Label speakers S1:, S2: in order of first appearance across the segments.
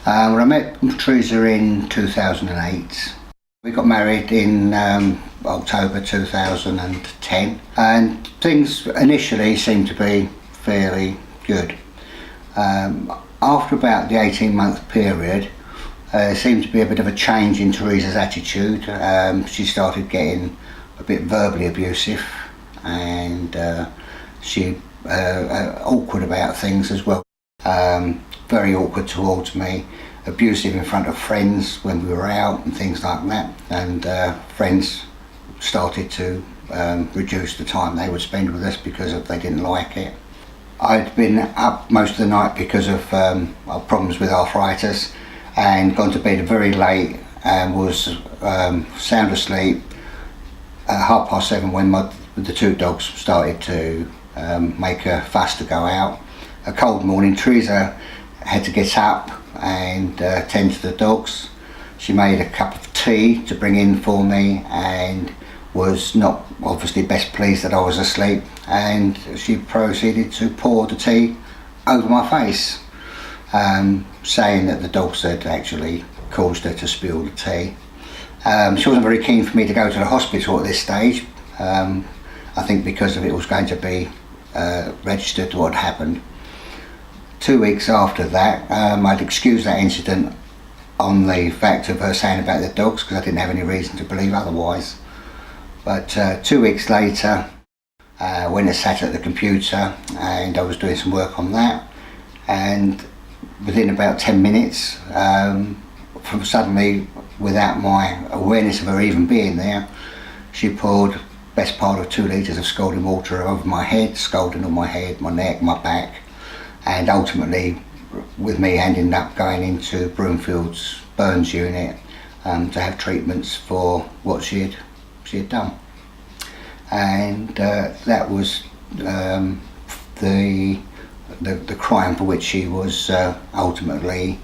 S1: Well, I met Teresa in 2008. We got married in October 2010, and things initially seemed to be fairly good. After about the 18-month period, there seemed to be a bit of a change in Teresa's attitude. She started getting a bit verbally abusive, and she awkward about things as well. Very awkward towards me, abusive in front of friends when we were out and things like that, and friends started to reduce the time they would spend with us because they didn't like it. I'd been up most of the night because of problems with arthritis, and gone to bed very late and was sound asleep at 7:30 when the two dogs started to make a fuss to go out. A cold morning, Teresa had to get up and tend to the dogs. She made a cup of tea to bring in for me and was not obviously best pleased that I was asleep, and she proceeded to pour the tea over my face, saying that the dogs had actually caused her to spill the tea. She wasn't very keen for me to go to the hospital at this stage, I think because it was going to be registered what had happened. 2 weeks after that, I'd excused that incident on the fact of her saying about the dogs, because I didn't have any reason to believe otherwise. But 2 weeks later, went and sat at the computer and I was doing some work on that, and within about 10 minutes, from suddenly, without my awareness of her even being there, she poured best part of 2 litres of scalding water over my head, scalding on my head, my neck, my back, and ultimately with me ending up going into Broomfield's burns unit to have treatments for what she had done. And that was the crime for which she was ultimately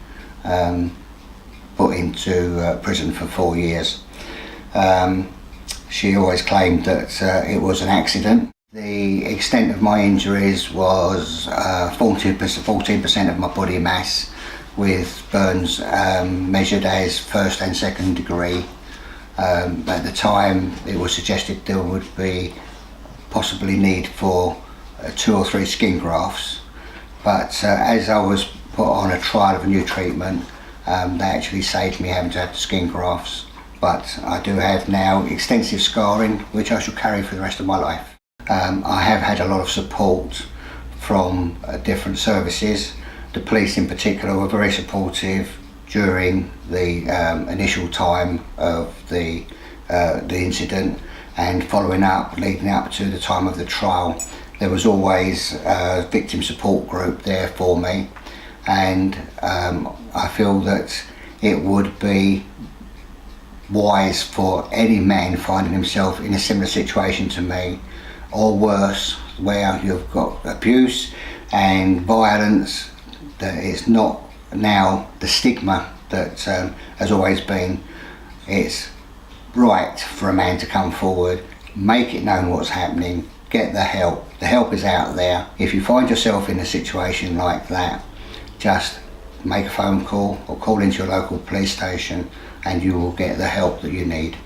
S1: put into prison for 4 years. She always claimed that it was an accident. The extent of my injuries was 14% of my body mass, with burns measured as first and second degree. At the time it was suggested there would be possibly need for 2 or 3 skin grafts, but as I was put on a trial of a new treatment, they actually saved me having to have the skin grafts. But I do have now extensive scarring which I shall carry for the rest of my life. I have had a lot of support from different services. The police in particular were very supportive during the initial time of the incident, and following up, leading up to the time of the trial. There was always a victim support group there for me, and I feel that it would be wise for any man finding himself in a similar situation to me, or worse, where you've got abuse and violence, that it's not now the stigma that has always been. It's right for a man to come forward, make it known what's happening, get the help. The help is out there. If you find yourself in a situation like that, just make a phone call or call into your local police station and you will get the help that you need.